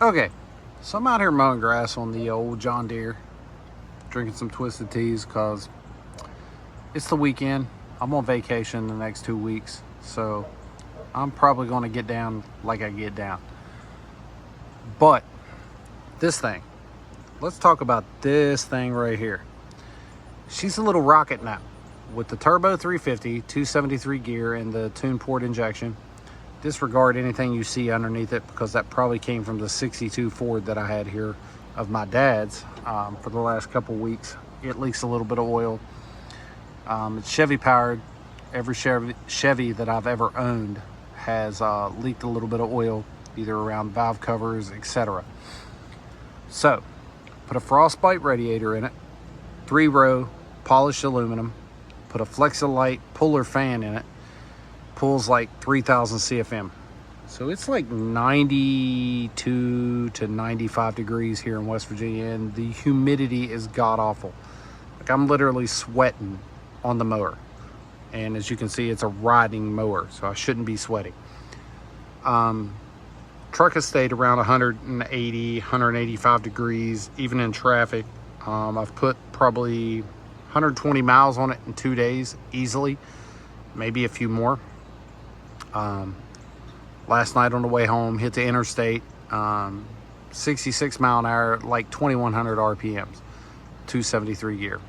Okay, so I'm out here mowing grass on the old John Deere, drinking some Twisted Teas because it's the weekend. I'm on vacation the next 2 weeks, so I'm probably going to get down like I get down. But this thing, let's talk about this thing right here. She's a little rocket now with the turbo 350, 273 gear, and the tune port injection. Disregard anything you see underneath it because that probably came from the 62 Ford that I had here of my dad's for the last couple weeks. It leaks a little bit of oil. It's Chevy powered. Every Chevy that I've ever owned has leaked a little bit of oil, either around valve covers, etc. So put a Frostbite radiator in it, 3-row polished aluminum, put a Flexolite puller fan in it, pulls like 3,000 CFM. So it's like 92 to 95 degrees here in West Virginia, and the humidity is god awful. Like, I'm literally sweating on the mower. And as you can see, it's a riding mower, so I shouldn't be sweating. Truck has stayed around 180, 185 degrees, even in traffic. I've put probably 120 miles on it in 2 days, easily. Maybe a few more. Last night on the way home, hit the interstate, 66 mile an hour, like 2,100 RPMs, 273 gear.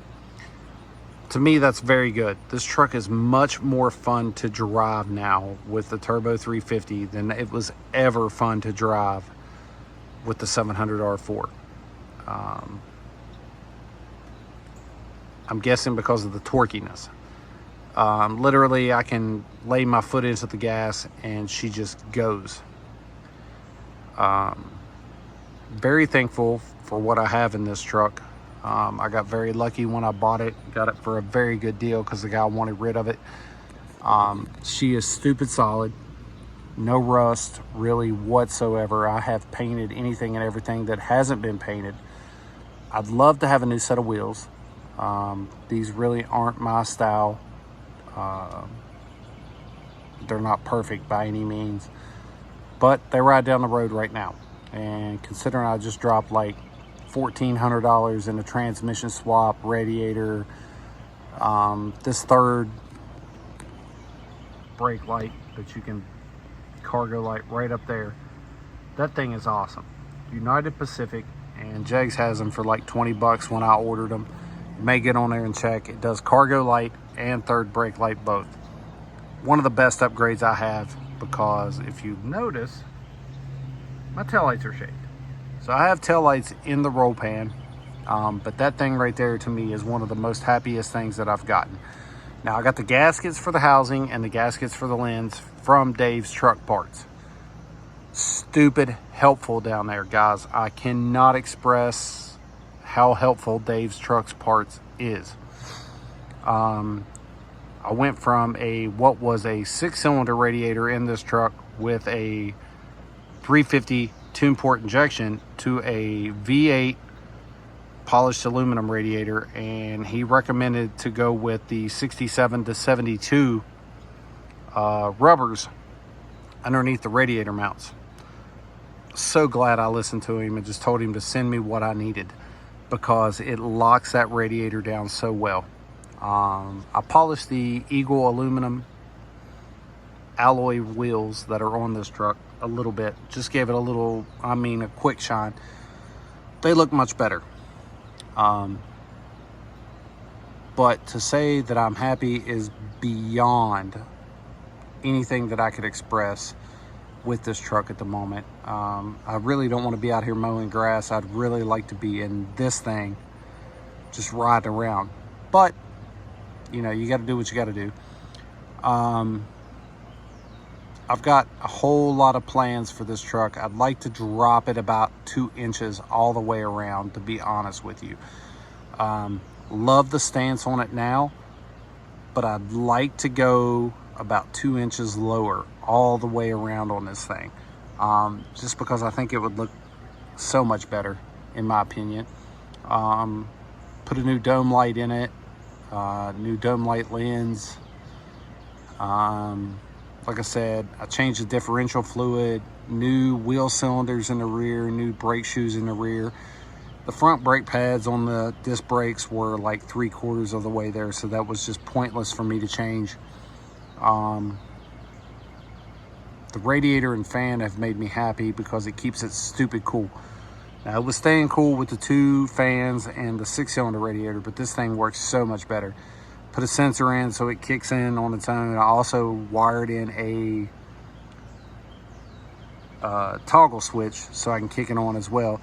To me, that's very good. This truck is much more fun to drive now with the Turbo 350 than it was ever fun to drive with the 700R4. I'm guessing because of the torquiness. Literally, I can lay my foot into the gas and she just goes. Very thankful for what I have in this truck. I got very lucky when I bought it. Got it for a very good deal because the guy wanted rid of it. She is stupid solid. No rust really whatsoever. I have painted anything and everything that hasn't been painted. I'd love to have a new set of wheels. These really aren't my style. They're not perfect by any means, but they ride down the road right now. And considering I just dropped like $1,400 in a transmission swap, radiator, this third brake light that you can cargo light right up there, that thing is awesome. United Pacific, and Jegs has them for like 20 bucks when I ordered them. You may get on there and check. It does cargo light and third brake light both. One of the best upgrades I have, because if you notice, my taillights are shaped. So I have taillights in the roll pan, but that thing right there to me is one of the most happiest things that I've gotten. Now I got the gaskets for the housing and the gaskets for the lens from Dave's Truck Parts. Stupid helpful down there, guys. I cannot express how helpful Dave's Truck Parts is. I went from what was a 6-cylinder radiator in this truck with a 350 tune port injection to a V8 polished aluminum radiator, and he recommended to go with the 67 to 72 rubbers underneath the radiator mounts. So glad I listened to him and just told him to send me what I needed, because it locks that radiator down so well. I polished the Eagle aluminum alloy wheels that are on this truck a little bit. Just gave it a quick shine. They look much better. But to say that I'm happy is beyond anything that I could express with this truck at the moment. I really don't want to be out here mowing grass. I'd really like to be in this thing just riding around. But you know, you got to do what you got to do. I've got a whole lot of plans for this truck. I'd like to drop it about 2 inches all the way around, to be honest with you. Love the stance on it now, but I'd like to go about 2 inches lower all the way around on this thing. Just because I think it would look so much better, in my opinion. Put a new dome light in it. New dome light lens. Like I said, I changed the differential fluid, new wheel cylinders in the rear, new brake shoes in the rear. The front brake pads on the disc brakes were like 3/4 of the way there, so that was just pointless for me to change. The radiator and fan have made me happy because it keeps it stupid cool. Now, it was staying cool with the 2 fans and the 6-cylinder radiator, but this thing works so much better. Put a sensor in so it kicks in on its own. I also wired in a toggle switch so I can kick it on as well.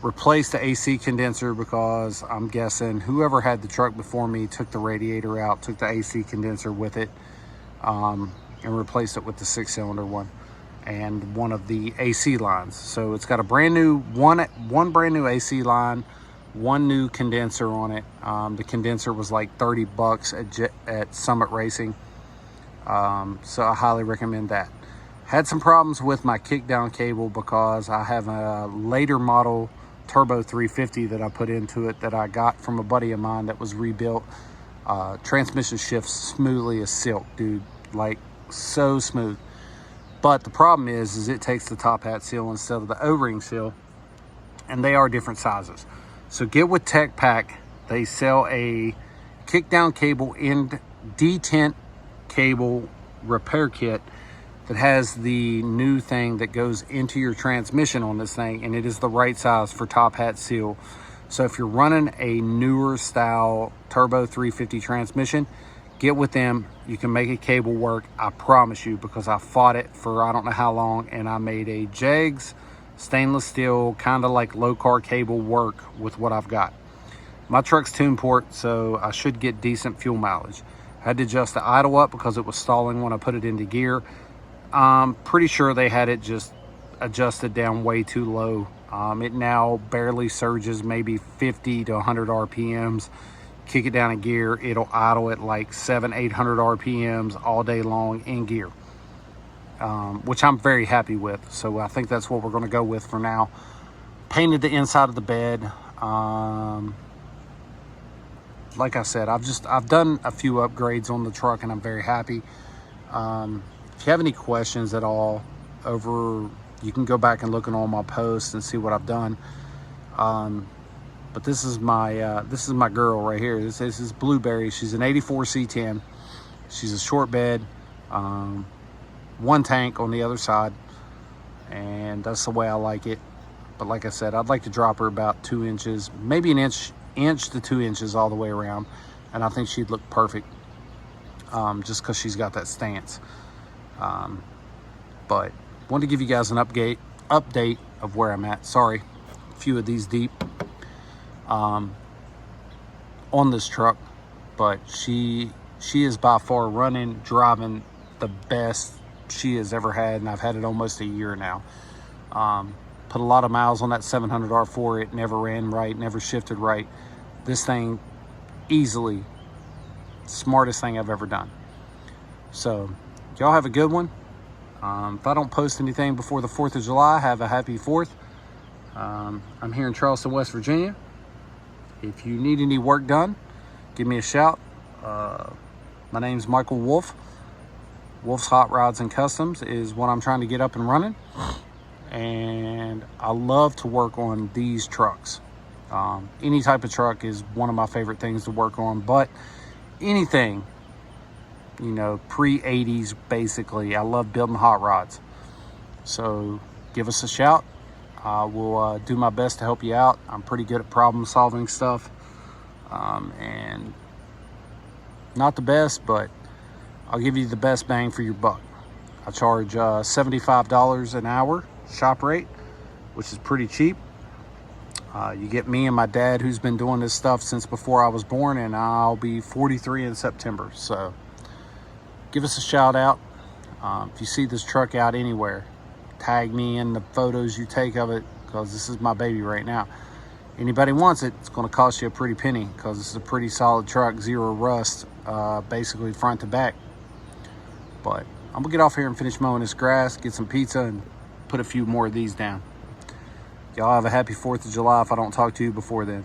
Replaced the AC condenser because I'm guessing whoever had the truck before me took the radiator out, took the AC condenser with it, and replaced it with the 6-cylinder one and one of the AC lines. So it's got a brand new one brand new AC line, one new condenser on it. The condenser was like $30 at Summit Racing, so I highly recommend that. Had some problems with my kickdown cable because I have a later model Turbo 350 that I put into it that I got from a buddy of mine that was rebuilt. Transmission shifts smoothly as silk, dude, like so smooth. But the problem is it takes the top hat seal instead of the O-ring seal, and they are different sizes. So get with Tech Pack. They sell a kickdown cable and detent cable repair kit that has the new thing that goes into your transmission on this thing, and it is the right size for top hat seal. So if you're running a newer style Turbo 350 transmission, get with them. You can make a cable work, I promise you, because I fought it for I don't know how long, and I made a Jegs stainless steel kind of like low car cable work with what I've got. My truck's tune port, so I should get decent fuel mileage. I had to adjust the idle up because it was stalling when I put it into gear. I'm pretty sure they had it just adjusted down way too low. It now barely surges maybe 50 to 100 RPMs. Kick it down in gear, it'll idle at like 700-800 RPMs all day long in gear, which I'm very happy with. So I think that's what we're going to go with for now. Painted the inside of the bed. Like I said, I've done a few upgrades on the truck, and I'm very happy. If you have any questions at all, you can go back and look at all my posts and see what I've done. But this is my girl right here. This is Blueberry. She's an 84 C10. She's a short bed, one tank on the other side, and that's the way I like it. But like I said, I'd like to drop her about 2 inches, maybe an inch to 2 inches all the way around, and I think she'd look perfect, just because she's got that stance. But wanted to give you guys an update of where I'm at. Sorry, a few of these deep. On this truck, but she is by far driving the best she has ever had, and I've had it almost a year now. Put a lot of miles on that 700 R4. It never ran right, never shifted right. This thing, easily smartest thing I've ever done. So y'all have a good one. If I don't post anything before the 4th of July, have a happy 4th. I'm here in Charleston, West Virginia. If you need any work done, give me a shout. My name's Michael Wolf. Wolf's Hot Rods and Customs is what I'm trying to get up and running. And I love to work on these trucks. Any type of truck is one of my favorite things to work on, but anything, you know, pre-80s basically. I love building hot rods. So give us a shout. I will do my best to help you out. I'm pretty good at problem solving stuff, and not the best, but I'll give you the best bang for your buck. I charge $75 an hour shop rate, which is pretty cheap. You get me and my dad, who's been doing this stuff since before I was born, and I'll be 43 in September. So give us a shout out. If you see this truck out anywhere, tag me in the photos you take of it, because this is my baby right now. Anybody wants it, it's going to cost you a pretty penny, because this is a pretty solid truck, zero rust, basically front to back. But I'm gonna get off here and finish mowing this grass, get some pizza, and put a few more of these down. Y'all have a happy 4th of July if I don't talk to you before then.